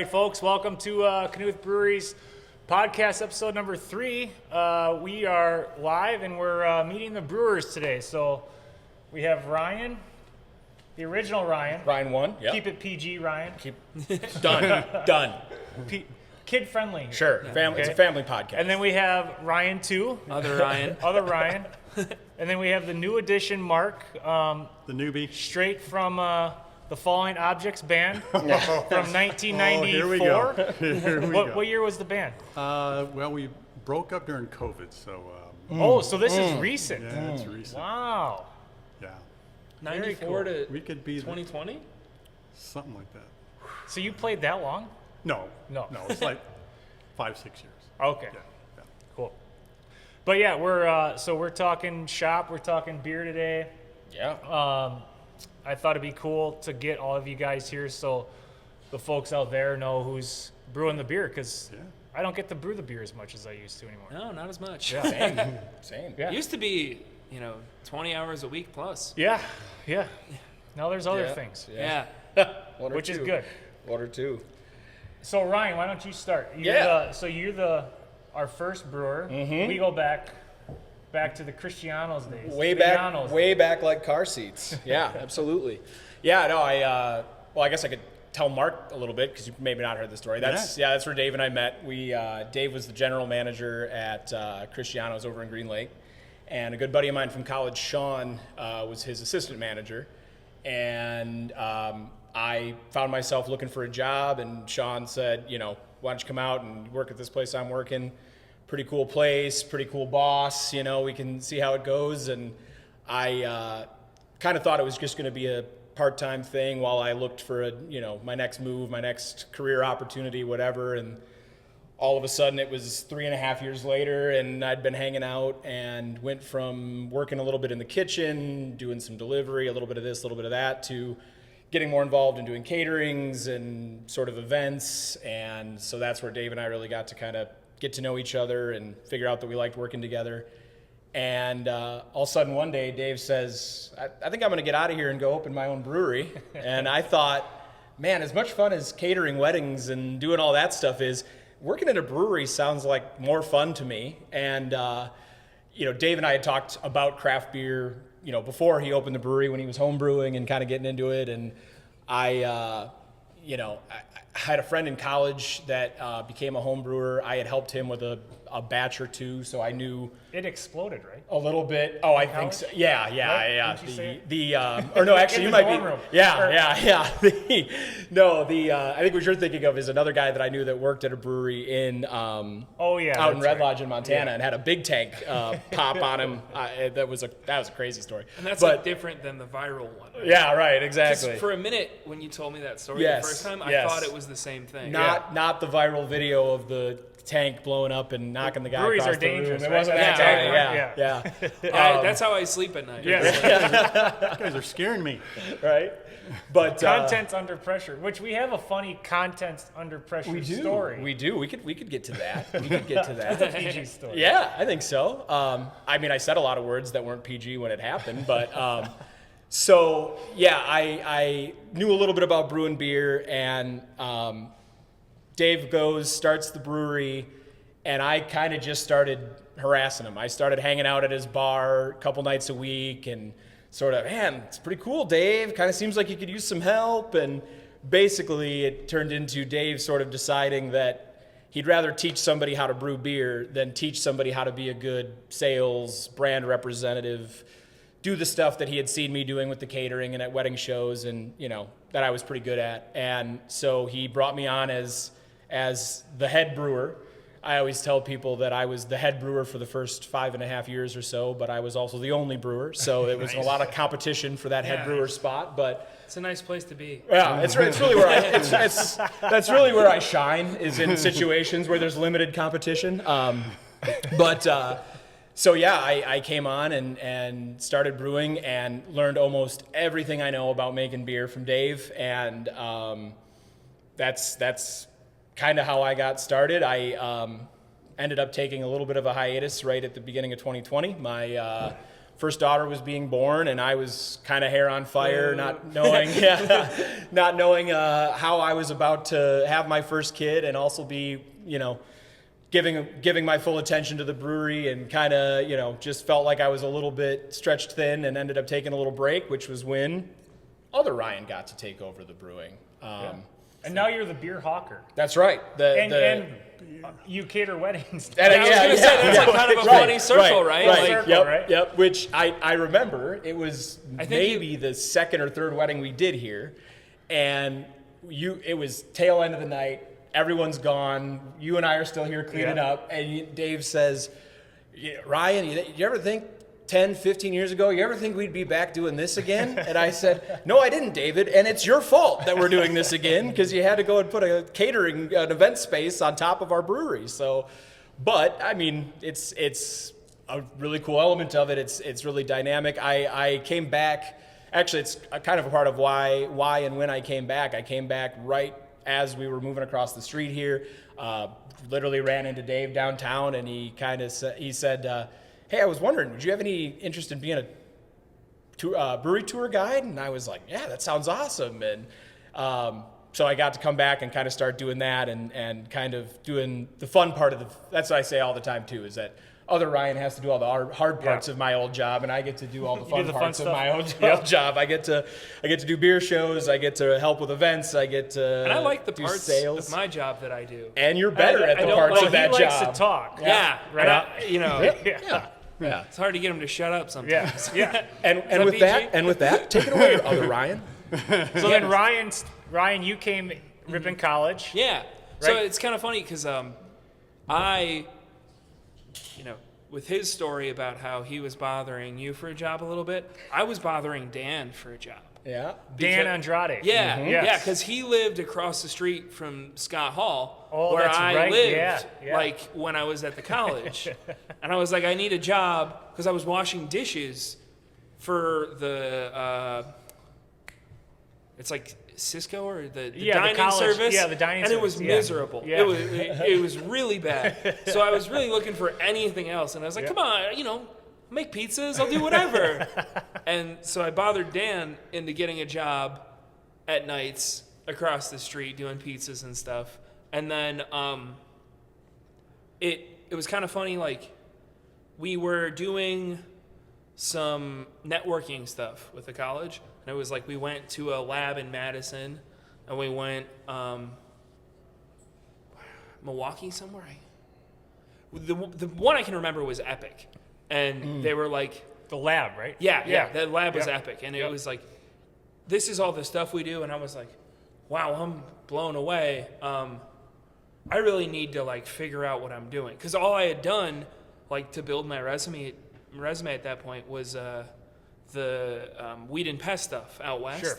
right, folks, welcome to Knuth Brewery's podcast episode number 3. We are live and we're meeting the brewers today. So we have Ryan, the original Ryan. Ryan 1. Yep. Keep it PG, Ryan. Done. Kid friendly. Sure. Yeah. Family. Okay. It's a family podcast. And then we have Ryan 2. Other Ryan. Other Ryan. And then we have the new addition, Mark. The newbie. Straight from the Falling Objects band from 1994. Oh, here we go. Here we go. What year was the band? Well, we broke up during COVID, so. So this is recent. Yeah, it's recent. Wow. Yeah, 94 to we could be 2020? something like that. So you played that long? No, No. it's like 5-6 years. Okay. Yeah. Cool. But yeah, we're talking shop, we're talking beer today. Yeah. I thought it'd be cool to get all of you guys here so the folks out there know who's brewing the beer, because I don't get to brew the beer as much as I used to anymore. No, not as much. Same. Yeah. It used to be, 20 hours a week plus. Yeah. Now there's other things, Yeah. which is good. 1 or 2. So Ryan, why don't you start? You're our first brewer. Mm-hmm. We go back to the Cristiano's days. Way back like car seats. Yeah, absolutely. Yeah, no, I guess I could tell Mark a little bit because you maybe not heard the story. That's where Dave and I met. Dave was the general manager at Cristiano's over in Green Lake, and a good buddy of mine from college, Sean, was his assistant manager, and I found myself looking for a job, and Sean said, why don't you come out and work at this place I'm working? Pretty cool place, pretty cool boss, we can see how it goes. And I kind of thought it was just going to be a part-time thing while I looked for my next move, my next career opportunity, whatever. And all of a sudden it was 3.5 years later, and I'd been hanging out and went from working a little bit in the kitchen, doing some delivery, a little bit of this, a little bit of that, to getting more involved in doing caterings and sort of events. And so that's where Dave and I really got to kind of get to know each other and figure out that we liked working together. And all of a sudden one day Dave says, I think I'm going to get out of here and go open my own brewery. And I thought, man, as much fun as catering weddings and doing all that stuff is, working at a brewery sounds like more fun to me. And Dave and I had talked about craft beer before he opened the brewery, when he was home brewing and kind of getting into it. And I had a friend in college that became a home brewer. I had helped him with a batch or two, so I knew it exploded, right? a little bit. Oh, I think so. Yeah. Right? Didn't you say Or no, actually, in you the might be. dorm room. Yeah. I think what you're thinking of is another guy that I knew that worked at a brewery in out in Red Lodge in Montana, and had a big tank pop on him. That was a crazy story. And that's like different than the viral one. Right? Yeah, right, 'Cause exactly. for a minute, when you told me that story Yes, the first time, I yes. thought it was the same thing. Not the viral video of the tank blowing up and knocking the guy Breweries across are the room. dangerous, It right? wasn't Yeah, that right, yeah. That's how I sleep at night. Yeah. You guys are scaring me. Right? But Contents under pressure, which we have a funny contents under pressure story. We do. We could get to that. We could get to that. That's a PG story. Yeah, I think so. I said a lot of words that weren't PG when it happened, but so yeah, I knew a little bit about brewing beer, and Dave starts the brewery, and I kind of just started harassing him. I started hanging out at his bar a couple nights a week, and sort of, man, it's pretty cool, Dave. Kind of seems like you could use some help. And basically it turned into Dave sort of deciding that he'd rather teach somebody how to brew beer than teach somebody how to be a good sales brand representative, do the stuff that he had seen me doing with the catering and at wedding shows, and that I was pretty good at. And so he brought me on as the head brewer. I always tell people that I was the head brewer for the first 5.5 years or so, but I was also the only brewer, so it was a lot of competition for that head brewer spot. But It's a nice place to be. yeah, it's really where that's really where I shine, is in situations where there's limited competition. So yeah, I came on and started brewing and learned almost everything I know about making beer from Dave, and that's kind of how I got started. I ended up taking a little bit of a hiatus right at the beginning of 2020. first daughter was being born, and I was kind of hair on fire, not knowing how I was about to have my first kid and also be, giving my full attention to the brewery, and kind of, just felt like I was a little bit stretched thin, and ended up taking a little break, which was when other Ryan got to take over the brewing. And now you're the beer hawker. That's right. And you cater weddings. And I was going to say, that's like kind of a funny circle, right? Right. Like, Circle, right? Yep. Which I remember, it was I think maybe the second or third wedding we did here, and it was tail end of the night. Everyone's gone. You and I are still here cleaning up, and Dave says, Ryan, you ever think 10, 15 years ago, you ever think we'd be back doing this again? And I said, no, I didn't, David, and it's your fault that we're doing this again, because you had to go and put an event space on top of our brewery. So, but, I mean, it's a really cool element of it. It's really dynamic. I came back, actually, it's kind of a part of why and when I came back. I came back right as we were moving across the street here, literally ran into Dave downtown, and he said, hey, I was wondering, would you have any interest in being a brewery tour guide? And I was like, yeah, that sounds awesome. And so I got to come back and kind of start doing that, and kind of doing the fun part of that's what I say all the time too, is that other Ryan has to do all the hard parts of my old job, and I get to do all the fun parts of my old job. I get to do beer shows. I get to help with events. I get to and I like the do parts sales. of my job that I do. And you're better at the parts of that he likes job. to talk. Yeah, Right. Yeah. It's hard to get him to shut up sometimes. Yeah. And with that, take it away, other Ryan. So then Ryan, you came Ripon College. Yeah. So it's kind of funny because with his story about how he was bothering you for a job a little bit, I was bothering Dan for a job. Yeah. Dan Andrade. Yeah, Yes. because he lived across the street from Scott Hall, where that's I right. lived, Yeah. like when I was at the college. And I was like, I need a job because I was washing dishes for the, it's like Cisco or the dining college, service. yeah, the dining and service. And it was miserable. Yeah. It was really bad. So I was really looking for anything else. And I was like, come on, make pizzas, I'll do whatever. And so I bothered Dan into getting a job at nights across the street doing pizzas and stuff. And then it was kind of funny, like we were doing some networking stuff with the college. And it was like we went to a lab in Madison, and we went Milwaukee somewhere. The one I can remember was Epic. And they were like, The lab, right? yeah, that lab was Yeah. epic. And it was like, this is all the stuff we do. And I was like, wow, I'm blown away. I really need to like figure out what I'm doing. Because all I had done, like to build my resume at that point was the weed and pest stuff out west. Sure.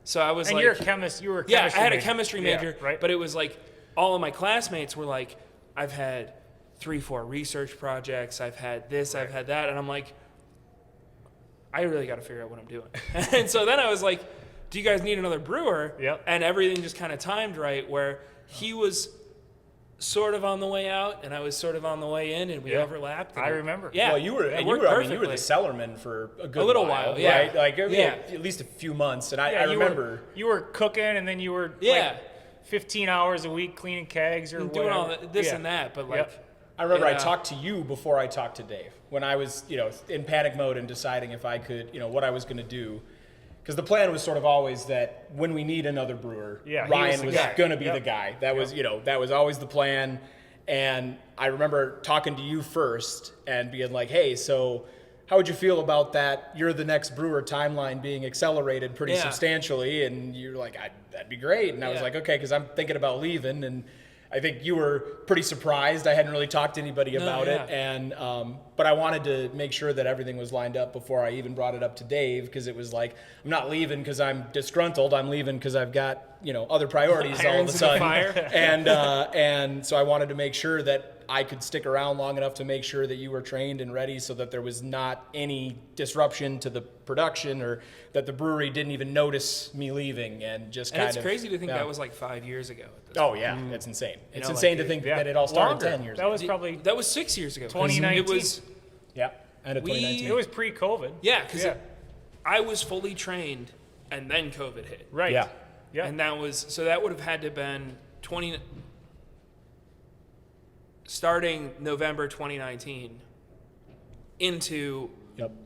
So I was And like, you're a chemist. You were a yeah, chemistry I had a major. chemistry Yeah, major, right? but it was like all of my classmates were like, I've had 3-4 research projects, I've had this, I've had that, and I'm like, I really got to figure out what I'm doing. And so then I was like, do you guys need another brewer? Yep. And everything just kind of timed right, where he was sort of on the way out, and I was sort of on the way in, and we overlapped. And I remember. Yeah. Well, you were it the worked perfectly. cellarman for a good little while, yeah. right? Like Yeah. at least a few months, and I you remember. you were cooking, and then you were Yeah. 15 hours a week cleaning kegs or And whatever. doing all this Yeah. and that, but like, Yep. I remember I Yeah. talked to you before I talked to Dave when I was, in panic mode and deciding if I could, what I was going to do. Because the plan was sort of always that when we need another brewer, Yeah, he was Ryan the was guy. going to be Yep. the guy. That was, that was always the plan. And I remember talking to you first and being like, hey, so how would you feel about that? You're the next brewer timeline being accelerated pretty Yeah. substantially. And you're like, that'd be great. And I was Yeah. like, okay, because I'm thinking about leaving. And I think you were pretty surprised. I hadn't really talked to anybody about it. And but I wanted to make sure that everything was lined up before I even brought it up to Dave, because it was like, I'm not leaving because I'm disgruntled. I'm leaving because I've got, other priorities all of Irons a in the sudden. fire. And so I wanted to make sure that I could stick around long enough to make sure that you were trained and ready, so that there was not any disruption to the production, or that the brewery didn't even notice me leaving, and just and kind it's of. crazy to think yeah. that was like 5 years ago. At this Oh yeah, it's insane. It's know, insane like, to think Yeah. that it all started Longer. 10 years That ago. was probably That was 6 years ago. 2019. It was, Yeah. End of 2019. It was pre-COVID. Yeah, because I was fully trained, and then COVID hit. Right. Yeah. Yeah. And that would have had to been starting November 2019 into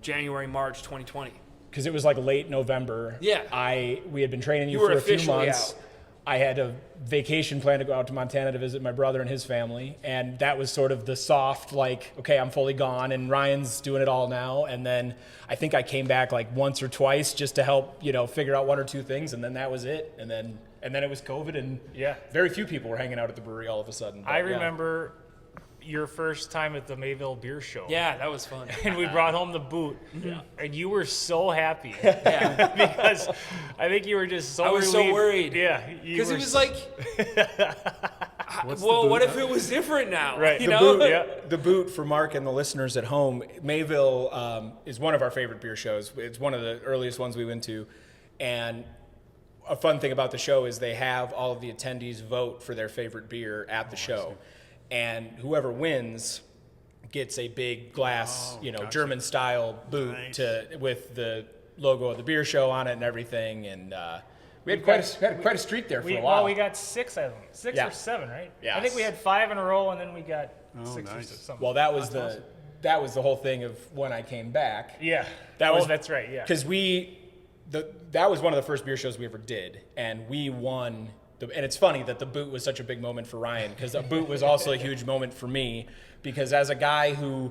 January, March 2020. Because it was like late November. Yeah. We had been training you were for a few officially months. out. I had a vacation plan to go out to Montana to visit my brother and his family, and that was sort of the soft, like, okay, I'm fully gone, and Ryan's doing it all now. And then I think I came back like once or twice just to help, figure out one or two things, and then that was it. And then it was COVID, and very few people were hanging out at the brewery all of a sudden. But, I remember your first time at the Mayville Beer Show. Yeah, that was fun. And we brought home the boot. Yeah. And you were so happy. Yeah. Because I think you were just so I was relieved. so worried. Yeah. Because it was like, boot what if it was different now? Right. You The know? boot, yeah. The boot for Mark and the listeners at home, Mayville is one of our favorite beer shows. It's one of the earliest ones we went to. And a fun thing about the show is they have all of the attendees vote for their favorite beer at the show. And whoever wins gets a big glass, German-style boot with the logo of the beer show on it and everything. And we had quite a streak there for a while. Well, we got 6, I think. 6 or 7, right? Yes. I think we had 5 in a row, and then we got 6 or nice. something. Well, that was the whole thing of when I came back. Yeah. That's right, yeah. Because that was one of the first beer shows we ever did, and we won. And it's funny that the boot was such a big moment for Ryan, because the boot was also a huge moment for me, because as a guy who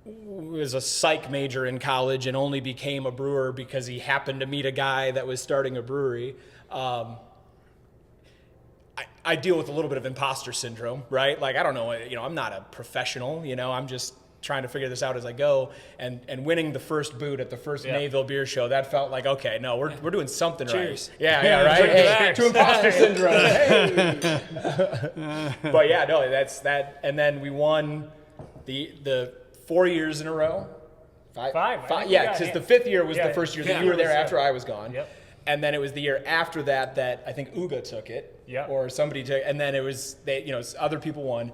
was a psych major in college and only became a brewer because he happened to meet a guy that was starting a brewery, I deal with a little bit of imposter syndrome, right? Like, I don't know, I'm not a professional, I'm just trying to figure this out as I go, and winning the first boot at the first Mayville Beer Show, that felt like, okay, no, we're doing something Cheers. right. Yeah, right. Hey, to imposter syndrome. Hey. But yeah, no, that's that. And then we won the 4 years in a row. Five. Yeah, because the 5th year was the first year that you were there after I was gone. Yep. And then it was the year after that I think Uga took it. Yep. Or somebody took, and then it was other people won,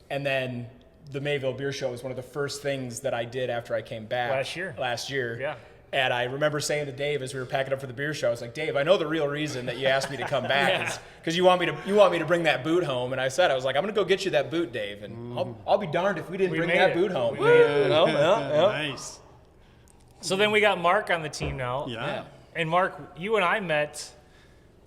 and then the Mayville Beer Show was one of the first things that I did after I came back. Last year. Yeah. And I remember saying to Dave as we were packing up for the beer show, I was like, Dave, I know the real reason that you asked me to come back is because you want me to bring that boot home. And I said, I was like, I'm going to go get you that boot, Dave. And I'll be darned if we didn't bring that boot home. Nice. So then we got Mark on the team now. Yeah. And Mark, you and I met,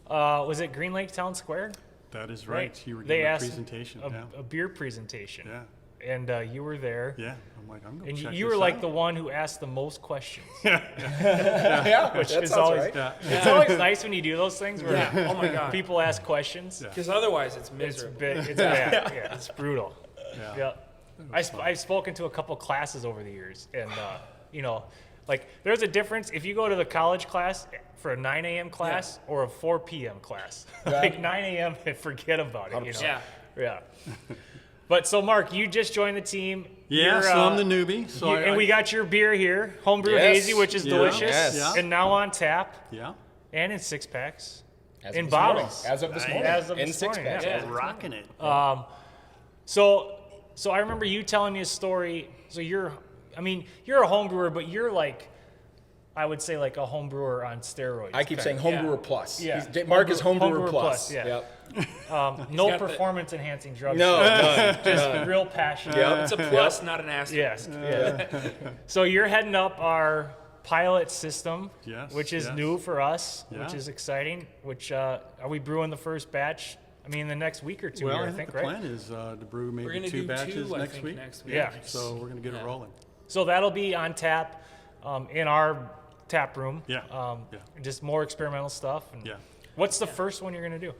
was it Green Lake Town Square? That is right. You were They giving a asked presentation. a beer presentation. Yeah. And you were there. Yeah. I'm like, I'm going to And check you this were like out. the one who asked the most questions. Yeah, Which that is sounds always, right. Yeah. it's always nice when you do those things where Oh my God. people ask questions. Because otherwise it's It's miserable. big. It's bad. Yeah, it's brutal. Yeah. I've spoken to a couple classes over the years, and like there's a difference if you go to the college class for a 9 a.m. class or a 4 p.m. class. Like 9 a.m. forget about it. Yeah. But so Mark, you just joined the team. Yeah, You're, so I'm the newbie. So and we got your beer here, homebrew Yes. hazy, which is Yeah. delicious, Yes. Yeah. and now on tap Yeah. and in 6-packs. As In of this morning. bottles. As of this morning. As of in this 6 morning, packs. yeah. Rocking it. So I remember you telling me a story. So you're a home brewer, but you're like, I would say like a home brewer on steroids. I keep saying homebrewer plus. Yeah. Mark is homebrewer Homebrewer plus. plus, yeah. Yep. No got the- performance enhancing drugs. No, none. Just real passion. It's a plus, not an asterisk. Yes. Yeah. So you're heading up our pilot system, Yes, which is yes. new for us, Yeah. which is exciting. Which are we brewing the first batch? I mean, the next week or two. Well, here, I I think the right? plan is to brew We're maybe going to 2 do batches 2, I next think, week. next week. Yeah. So we're going to get it rolling. So that'll be on tap in our tap room. Yeah. Yeah. Just more experimental stuff. And Yeah. What's the first one you're going to do?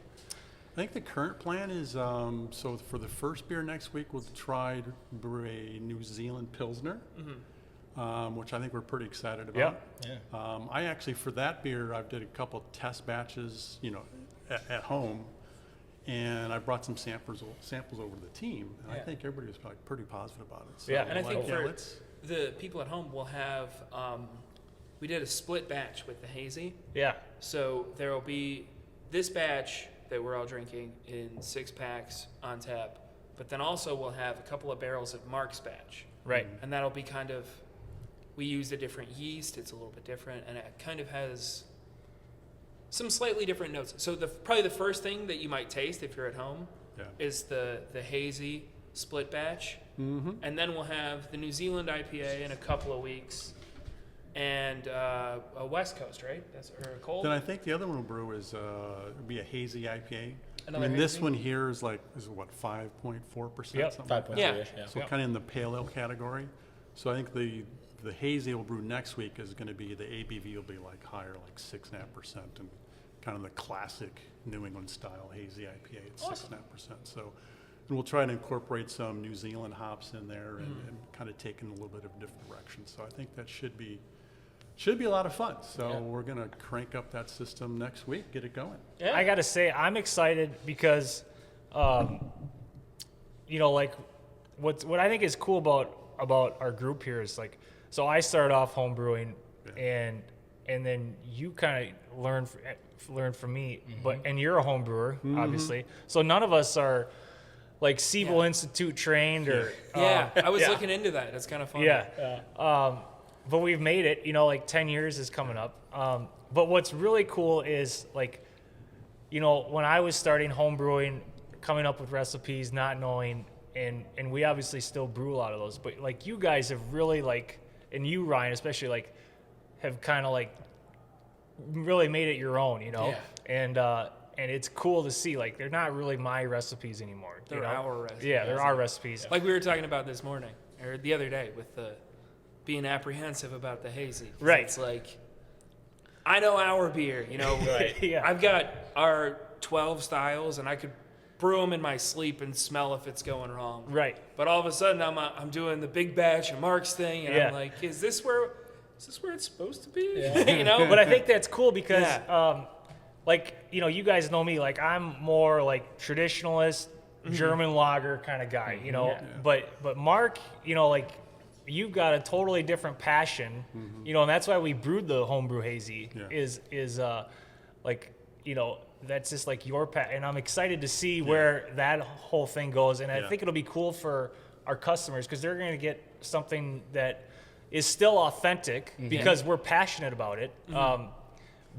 I think the current plan is, so for the first beer next week, we'll try to brew a New Zealand Pilsner, which I think we're pretty excited about. Yeah. I actually, for that beer, I've did a couple test batches, at home, and I brought some samples over to the team, and I think everybody was probably pretty positive about it. So Yeah. And I think for let's- the people at home, we'll have, we did a split batch with the hazy. Yeah. So there will be this batch that we're all drinking in 6-packs on tap, but then also we'll have a couple of barrels of Mark's batch. Right. And that'll be kind of we used a different yeast. It's a little bit different, and it kind of has some slightly different notes. So probably the first thing that you might taste if you're at home is the hazy split batch. And then we'll have the New Zealand IPA in a couple of weeks, and a West Coast, right? Or a cold. Then I think the other one we'll brew is it'll be a hazy IPA. Another I mean, this hazy? one here is what, 5.4%? Yep. Something like that. 5.3 Yeah. ish. So kind of in the pale ale category. So I think the hazy we'll brew next week is going to be, the ABV will be like higher, like 6.5%, and kind of the classic New England style hazy IPA at 6.5%. So, and we'll try to incorporate some New Zealand hops in there and kind of take in a little bit of a different direction. So I think that should be a lot of fun. So we're going to crank up that system next week, get it going. Yeah. I got to say, I'm excited because, you know, like what I think is cool about our group here is like, so I started off home brewing, and then you kind of learned from me, and you're a home brewer, obviously. So none of us are like Siebel Institute trained or I was looking into that. It's kind of fun. But we've made it, you know, like 10 years is coming up. But what's really cool is like, you know, when I was starting home brewing, coming up with recipes, not knowing, and we obviously still brew a lot of those, but like you guys have really like, and you, Ryan, especially, like have kind of like really made it your own, you know? And it's cool to see, like, they're not really my recipes anymore. They're our recipes. Yeah, they're our recipes. Like we were talking about this morning, or the other day, with the being apprehensive about the hazy. Right. It's like, I know our beer, you know. Yeah. I've got our 12 styles, and I could brew them in my sleep and smell if it's going wrong. Right. But all of a sudden, I'm doing the big batch of Mark's thing, and I'm like, is this where it's supposed to be? You know. But I think that's cool because, like, you know, you guys know me. Like, I'm more like traditionalist, German lager kind of guy, you know. But Mark, you know, like, you've got a totally different passion, you know, and that's why we brewed the homebrew hazy. Is like, you know, that's just like your and I'm excited to see where that whole thing goes, and I think it'll be cool for our customers because they're going to get something that is still authentic because we're passionate about it,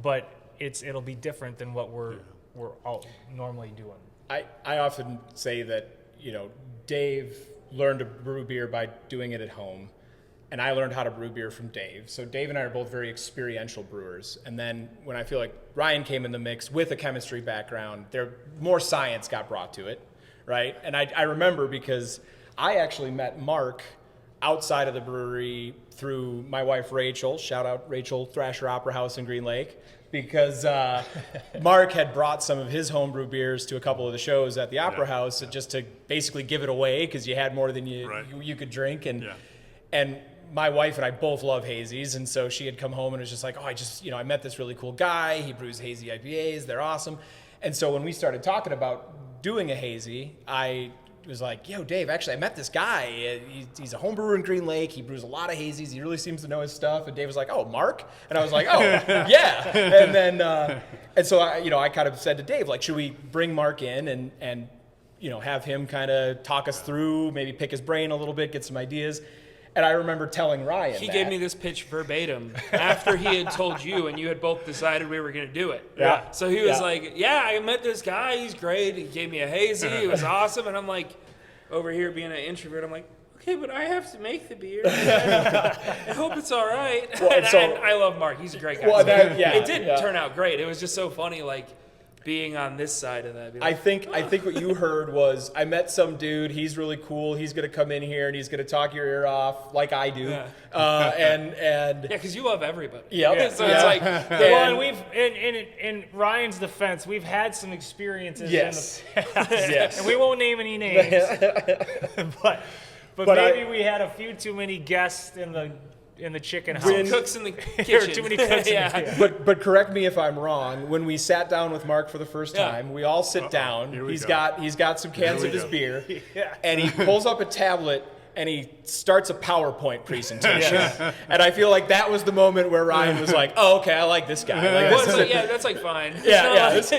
but it'll be different than what we're all normally doing. I often say that, you know, Dave learned to brew beer by doing it at home, and I learned how to brew beer from Dave. So Dave and I are both very experiential brewers. And then when I feel like Ryan came in the mix with a chemistry background, more science got brought to it, right? And I remember because I actually met Mark outside of the brewery through my wife Rachel. Shout out Rachel, Thrasher Opera House in Green Lake. Because Mark had brought some of his homebrew beers to a couple of the shows at the Opera House just to basically give it away because you had more than you could drink. And my wife and I both love hazies, and so she had come home and was just like, I met this really cool guy. He brews hazy IPAs. They're awesome. And so when we started talking about doing a hazy, I was like, yo, Dave, actually, I met this guy. He's a home brewer in Green Lake. He brews a lot of hazies. He really seems to know his stuff. And Dave was like, oh, Mark? And I was like, oh, yeah. And then, and so I kind of said to Dave, like, should we bring Mark in and have him kind of talk us through, maybe pick his brain a little bit, get some ideas. And I remember telling Ryan He gave me this pitch verbatim after he had told you, and you had both decided we were going to do it. Yeah. So he was like, I met this guy. He's great. He gave me a hazy. It was awesome. And I'm like, over here being an introvert, I'm like, okay, but I have to make the beer. I hope it's all right. Well, and I love Mark. He's a great guy. Well, it did turn out great. It was just so funny, like, being on this side of that. I think what you heard was I met some dude. He's really cool. He's gonna come in here and he's gonna talk your ear off like I do. And because you love everybody. So it's like, well, and we've in Ryan's defense, we've had some experiences in the past, and we won't name any names, but maybe we had a few too many guests in the chicken house. Cooks in the kitchen. Too many cooks in the kitchen. But correct me if I'm wrong. When we sat down with Mark for the first time, we all sit down. He's got some cans of his beer, and he pulls up a tablet and he starts a PowerPoint presentation. And I feel like that was the moment where Ryan was like, "Oh, okay, I like this guy." That's like fine. This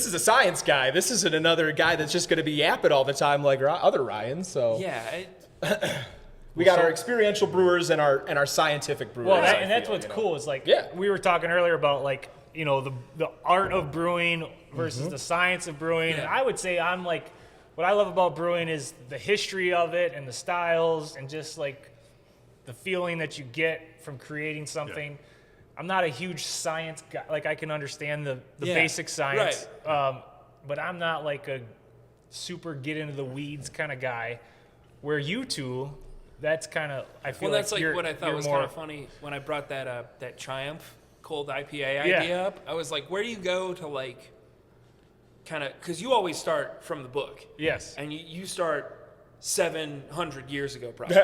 is a science guy. This isn't another guy that's just going to be yapping all the time like other Ryans. So We got our experiential brewers and our scientific brewers. Well, I that's feel, what's you know? cool is like Yeah. we were talking earlier about like the art of brewing versus the science of brewing, and I would say I'm like what I love about brewing is the history of it and the styles and just like the feeling that you get from creating something. I'm not a huge science guy. Like I can understand the basic science, but I'm not like a super get into the weeds kind of guy. Where you two, that's kind of I feel that's like like what I thought was more, kind of funny when I brought that Triumph cold IPA idea up. I was like, where do you go to like kind of because you always start from the book. Yes. And you start 700 years ago, probably.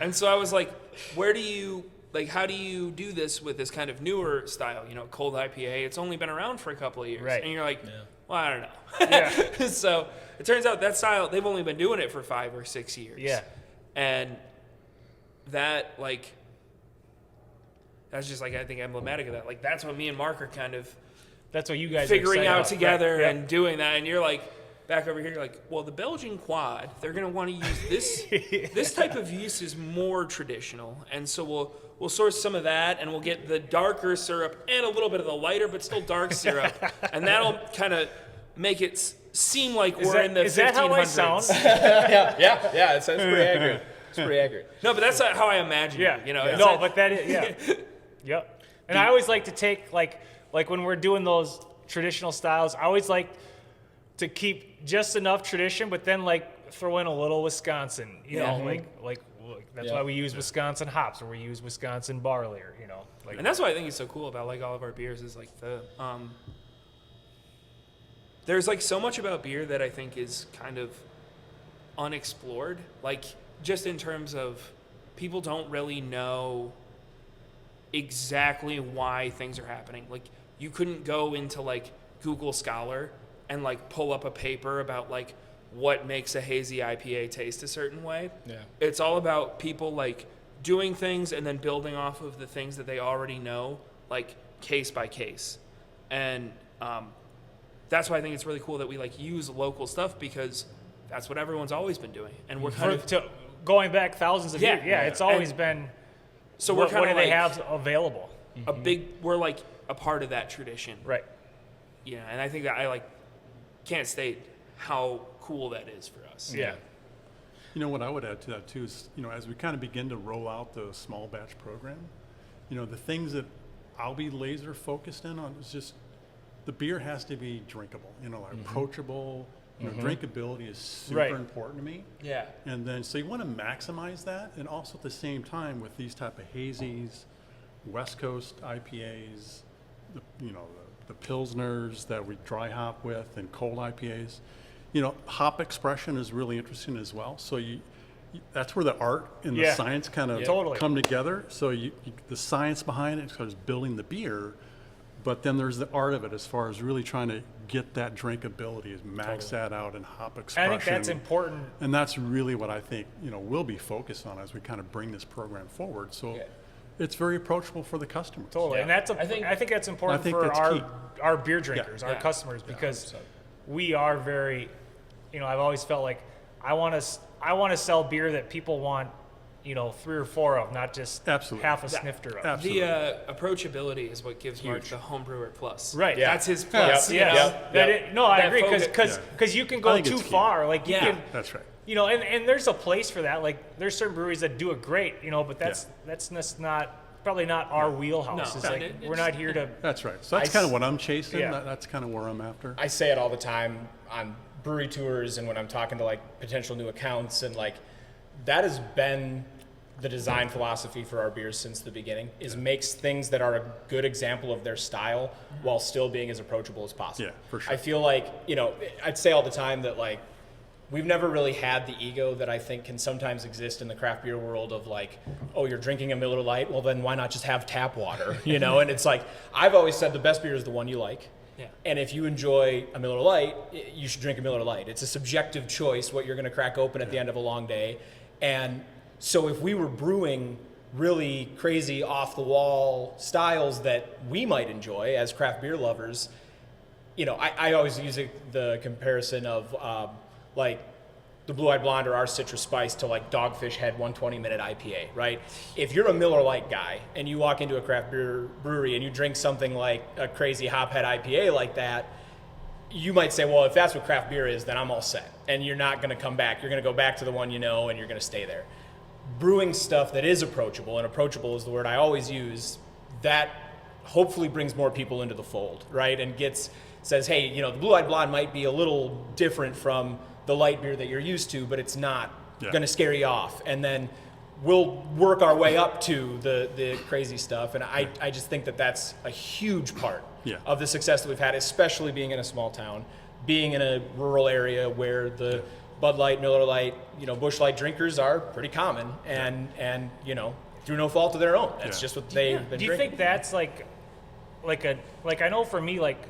And so I was like, where do you, like, how do you do this with this kind of newer style, cold IPA? It's only been around for a couple of years. Right. And you're like, well, I don't know. So it turns out that style, they've only been doing it for 5 or 6 years. Yeah. And that, like, that's just, like, I think emblematic of that. Like, that's what me and Mark are kind of That's what you guys figuring are out about. together Right. and doing that. And you're like, back over here, you're like, well, the Belgian quad, they're going to want to use this. This type of yeast is more traditional. And so we'll source some of that, and we'll get the darker syrup and a little bit of the lighter but still dark syrup. And that'll kind of make it seem like we're in the 1500s. Is that how I sound? yeah, it sounds pretty accurate. It's pretty accurate. No, but that's not how I imagine it. It's No, not- but that is, Yep. And I always like to take, like when we're doing those traditional styles, I always like to keep just enough tradition, but then, like, throw in a little Wisconsin, you know, like that's why we use Wisconsin hops, or we use Wisconsin barley, or, like. And that's what I think is so cool about, like, all of our beers is, like, there's, like, so much about beer that I think is kind of unexplored. Like, just in terms of people don't really know exactly why things are happening. Like, you couldn't go into, like, Google Scholar and, like, pull up a paper about, like, what makes a hazy IPA taste a certain way. Yeah. It's all about people, like, doing things and then building off of the things that they already know, like, case by case. And that's why I think it's really cool that we, like, use local stuff, because that's what everyone's always been doing. And we're kind of going back thousands of years. Yeah, it's always been. So we're kind what of do they like have available? we're like a part of that tradition. Right. Yeah, and I think that I like can't state how cool that is for us. Yeah. What I would add to that too is, as we kind of begin to roll out the small batch program, the things that I'll be laser focused in on is just the beer has to be drinkable, approachable. Drinkability is super important to me. Yeah. And then, so you want to maximize that, and also at the same time with these type of hazies, West Coast IPAs, the Pilsners that we dry hop with, and cold IPAs. Hop expression is really interesting as well. So that's where the art and the science kind of come together. So the science behind it is building the beer, but then there's the art of it as far as really trying to get that drinkability, is max that out in hop expression. I think that's important. And that's really what I think, we'll be focused on as we kind of bring this program forward. So it's very approachable for the customers. Totally. And that's I think that's important for that's our beer drinkers, our customers, because we are very, I've always felt like I want to sell beer that people want, 3 or 4 of, not just half a snifter of. Absolutely. The approachability is what gives Mark the homebrewer plus. Right. Yeah. That's his plus. I agree, because you can go too far. Like you can. That's right. And there's a place for that. Like there's certain breweries that do it great, but that's just probably not our wheelhouse. No. It's like we're not here to. That's right. So that's kind of what I'm chasing. That's kind of where I'm after. I say it all the time on brewery tours and when I'm talking to, like, potential new accounts, and, like, that has been the design philosophy for our beers since the beginning, is makes things that are a good example of their style while still being as approachable as possible. Yeah, for sure. I feel like, I'd say all the time that, like, we've never really had the ego that I think can sometimes exist in the craft beer world of, like, oh, you're drinking a Miller Lite, well then why not just have tap water, And it's like, I've always said the best beer is the one you like. Yeah. And if you enjoy a Miller Lite, you should drink a Miller Lite. It's a subjective choice what you're going to crack open at the end of a long day. And so if we were brewing really crazy off-the-wall styles that we might enjoy as craft beer lovers, I always use the comparison of, like, the Blue Eyed Blonde or our Citrus Spice to like Dogfish Head 120-minute IPA, right? If you're a Miller Lite guy and you walk into a craft beer brewery and you drink something like a crazy hophead IPA like that, you might say, well, if that's what craft beer is, then I'm all set. And you're not going to come back. You're going to go back to the one you know, and you're going to stay there. Brewing stuff that is approachable, and approachable is the word I always use, that hopefully brings more people into the fold, right? And says, hey, you know, the Blue Eyed Blonde might be a little different from the light beer that you're used to, but it's not going to scare you off. And then we'll work our way up to the crazy stuff. And I just think that that's a huge part of the success that we've had, especially being in a small town, being in a rural area where the Bud Light, Miller Light, you know, Busch Light drinkers are pretty common, and you know, through no fault of their own. That's just what they've been Do you drinking. think that's like I know for me, like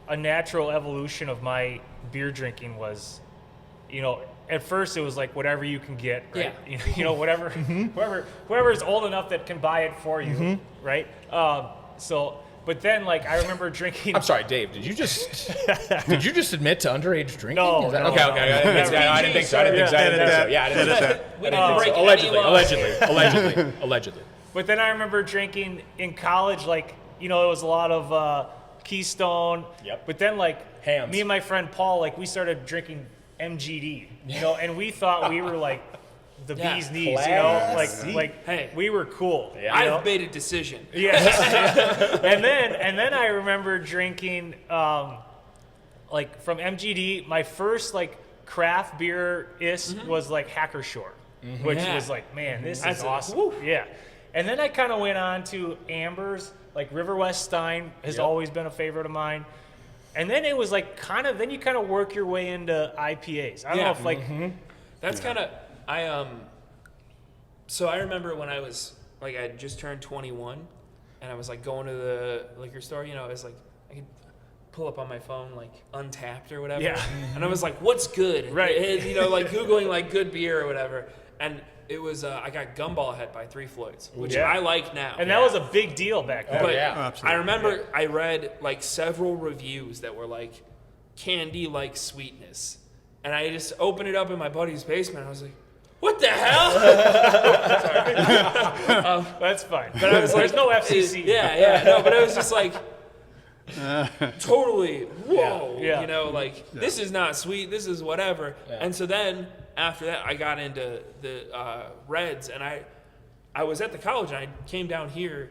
a natural evolution of my beer drinking was, you know, at first it was like whatever you can get, right? Yeah. You know, whatever, whoever is old enough that can buy it for you, right? But then, like, I remember drinking. I'm sorry, Dave. Did you just admit to underage drinking? No, Is that, no, okay. no. I didn't think so. I didn't think so. Yeah, I didn't think so. We didn't break any laws. Allegedly. But then I remember drinking in college, like, you know, it was a lot of Keystone. Yep. But then, like, Hams. me and my friend Paul, like, we started drinking MGD, you know, and we thought we were like the bee's knees, you know, like Hey. we were cool. you know? I've made a decision. Yeah. and then I remember drinking like from MGD, my first like craft beer was like Hacker Shore, which was like, man, this is awesome. Yeah. And then I kind of went on to Amber's, like River West Stein has always been a favorite of mine. And then it was like then you kind of work your way into IPAs. I don't know if like That's kind of so I remember when I was like, I had just turned 21, and I was like going to the liquor store. You know, I was like, I could pull up on my phone like Untapped or whatever. Yeah. And I was like, what's good? Right. And, you know, like Googling like good beer or whatever. And it was I got Gumball Head by Three Floyds, which I like now. and that was a big deal back then. But absolutely. I remember I read like several reviews that were like candy-like sweetness, and I just opened it up in my buddy's basement. I was like, "What the hell?" That's fine. But I was like, there's no FCC. No, but I was just like, totally, whoa, Yeah. you know, like this is not sweet. This is whatever. And so then after that, I got into the Reds, and I was at the college, and I came down here,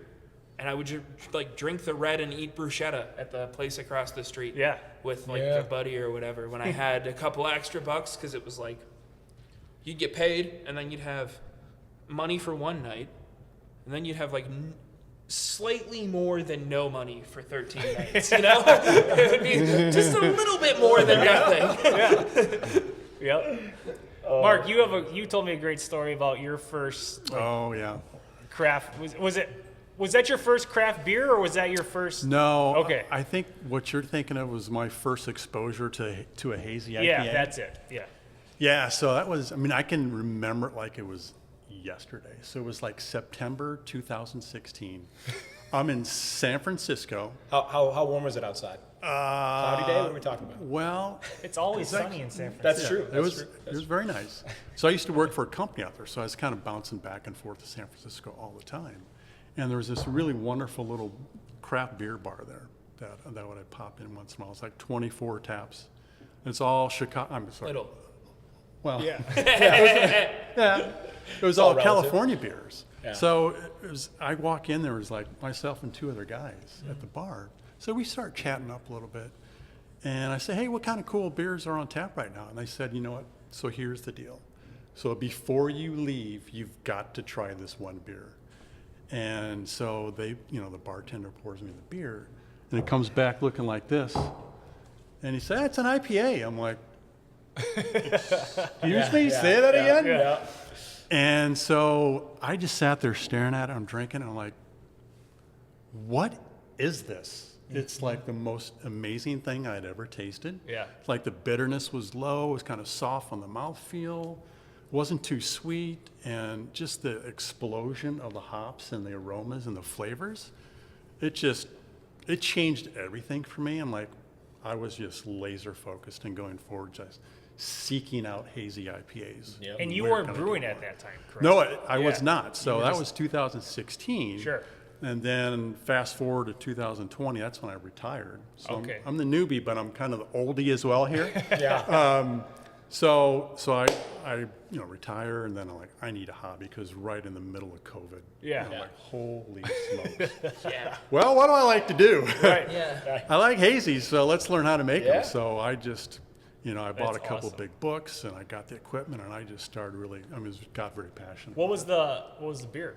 and I would like drink the red and eat bruschetta at the place across the street. Yeah. With like a buddy or whatever. When I had a couple extra bucks, because it was like you'd get paid, and then you'd have money for one night, and then you'd have like slightly more than no money for 13 nights. You know, it would be just a little bit more than nothing. Yep. Mark, you told me a great story about your first craft. Was that your first craft beer, or was that your first? No. Okay. I think what you're thinking of was my first exposure to a hazy IPA. Yeah, that's it. Yeah. Yeah, so that was, I mean, I can remember it like it was yesterday. So it was like September 2016. I'm in San Francisco. How warm was it outside? Cloudy day? What are we talking about? Well, It's always sunny in San Francisco. That's true. it was very nice. So I used to work for a company out there, so I was kind of bouncing back and forth to San Francisco all the time. And there was this really wonderful little craft beer bar there that would pop in once in a while. It's like 24 taps. It's all Chicago. I'm sorry. Little. Well, Yeah. it was all relative. California beers. Yeah. So I walk in, there was like myself and two other guys at the bar. So we start chatting up a little bit. And I say, hey, what kind of cool beers are on tap right now? And they said, you know what? So here's the deal. So before you leave, you've got to try this one beer. And so the bartender pours me the beer, and it comes back looking like this. And he said, it's an IPA. I'm like, excuse me, say that again? Yeah. And so I just sat there staring at it. I'm drinking, and I'm like, what is this? It's like the most amazing thing I'd ever tasted. Yeah. Like the bitterness was low. It was kind of soft on the mouthfeel. Wasn't too sweet. And just the explosion of the hops and the aromas and the flavors. It changed everything for me. I'm like, I was just laser focused and going forward, just seeking out hazy IPAs. Yep. And you We're weren't gonna brewing do at more. that time, correct? No, I Yeah. was not. So You were that just- was 2016. Sure. And then fast forward to 2020, that's when I retired. So Okay. I'm the newbie, but I'm kind of the oldie as well here. Yeah. So I retire, and then I'm like, I need a hobby, because right in the middle of COVID. Yeah. I'm Yeah. like, holy smokes. Yeah. Well, what do I like to do? Right. Yeah. I like hazies, so let's learn how to make Yeah. them. So I just, I bought That's a couple awesome. big books, and I got the equipment, and I just started really, got very passionate. What was the beer?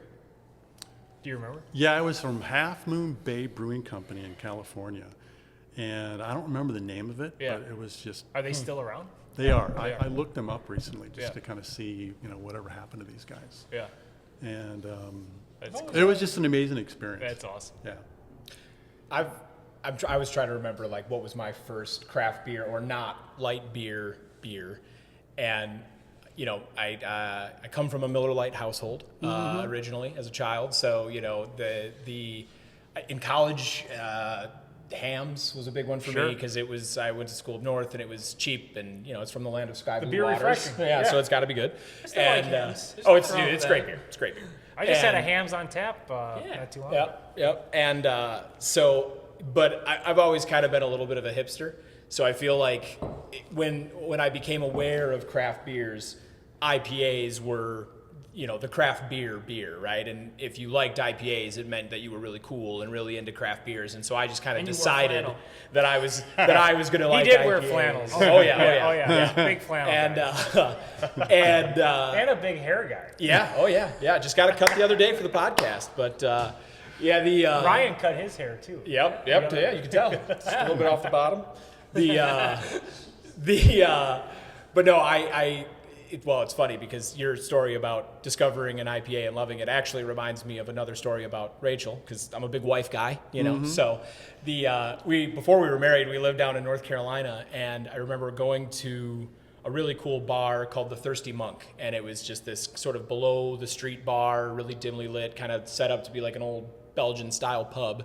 Do you remember? Yeah, it was from Half Moon Bay Brewing Company in California. And I don't remember the name of it, Yeah. but it was just, Are they still around? they are. They are. I looked them up recently just Yeah. to kind of see, whatever happened to these guys. Yeah. And That's it was just an amazing experience. That's awesome. Yeah. I was trying to remember like what was my first craft beer or not light beer, and I come from a Miller Lite household originally as a child, so the in college Hams was a big one for Sure. me because I went to school up north and it was cheap and it's from the land of sky blue beer waters. refreshing. Yeah, Yeah. so it's got to be good. still like Hams. There's Oh, no it's problem it's with great that. beer. It's great beer. I just had a And- Hams on tap not too long ago. Yep. And but I've always kind of been a little bit of a hipster. So I feel like when I became aware of craft beers, IPAs were, the craft beer, right? And if you liked IPAs, it meant that you were really cool and really into craft beers. And so I just kind of And you wore decided flannel. that I was going to He like did wear IPAs. flannels. Oh yeah. Oh yeah. Big flannel. And guy. and a big hair guy. yeah, oh yeah. Just got a cut the other day for the podcast, but yeah, the Ryan cut his hair too. Yep. Yeah, you can tell. It's a little bit off the bottom. But no, well, it's funny because your story about discovering an IPA and loving it actually reminds me of another story about Rachel, because I'm a big wife guy, So before we were married, we lived down in North Carolina, and I remember going to a really cool bar called the Thirsty Monk, and it was just this sort of below the street bar, really dimly lit, kind of set up to be like an old Belgian style pub.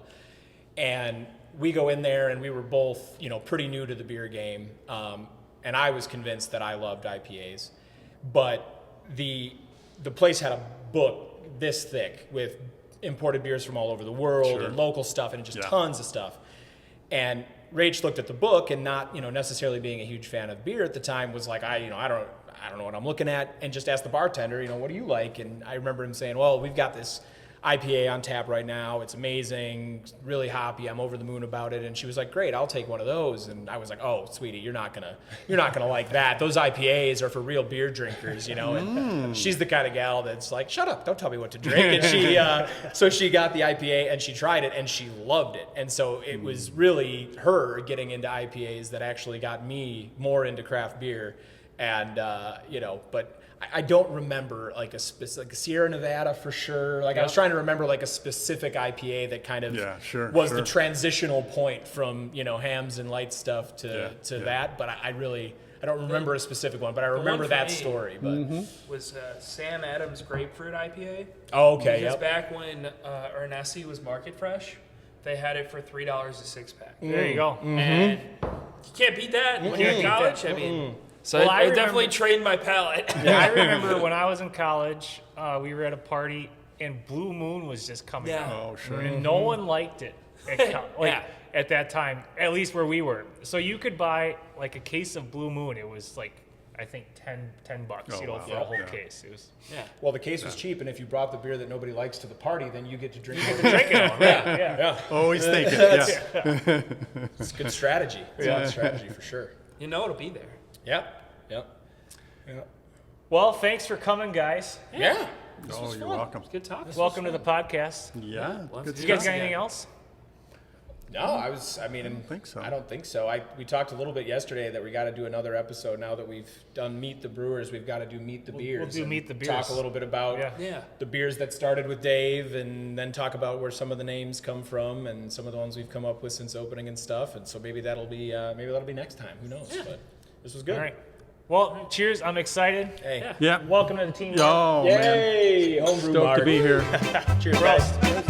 And we go in there, and we were both, pretty new to the beer game. And I was convinced that I loved IPAs, but the place had a book this thick with imported beers from all over the world Sure. and local stuff, and just Yeah. tons of stuff. And Rach looked at the book, and not, necessarily being a huge fan of beer at the time, was like, I don't know what I'm looking at, and just asked the bartender, what do you like? And I remember him saying, well, we've got this IPA on tap right now. It's amazing, really hoppy. I'm over the moon about it. And she was like, great, I'll take one of those. And I was like, oh, sweetie, you're not gonna like that. Those IPAs are for real beer drinkers, And she's the kind of gal that's like, shut up, don't tell me what to drink. And she, so she got the IPA and she tried it and she loved it. And so it was really her getting into IPAs that actually got me more into craft beer. And but I don't remember like a specific Sierra Nevada for sure. Like I was trying to remember like a specific IPA that kind of was the transitional point from Hams and light stuff to that. But I don't remember a specific one. But I remember for that me story. But was Sam Adams Grapefruit IPA. oh, okay, Because yep. back when Ernesti was market fresh, they had it for $3 a six pack. There you go. And you can't beat that when you're in college. I mean, so Well, I I definitely remember- trained my palate. Yeah, I remember when I was in college, we were at a party and Blue Moon was just coming Yeah. out. Oh, sure. And no one liked it at that time, at least where we were. So you could buy like a case of Blue Moon. It was like, I think $10 Oh, for wow. a whole Yeah. case. It was Yeah. Well, the case was cheap, and if you brought the beer that nobody likes to the party, then you get to drink it. drinking on, right? Yeah. Always thinking, yeah. It's a good strategy. It's a good strategy for sure. You know it'll be there. Yep. Well, thanks for coming, guys. Yeah. Oh, you're welcome. Good talk. Welcome to the podcast. Yeah, good You guys stuff. got anything else? No, I don't think so. I don't think so. We talked a little bit yesterday that we got to do another episode now that we've done Meet the Brewers. We've got to do Meet the Beers. we'll do and Meet the Beers. Talk a little bit about Yeah. the beers that started with Dave, and then talk about where some of the names come from and some of the ones we've come up with since opening and stuff. And so maybe that'll be next time. Who knows? But this was good. All right. Well, cheers. I'm excited. Hey. Yeah. Welcome to the team. Oh, man. Yay! Homebrew Stoked Mark. to be here. Cheers, Bro. guys.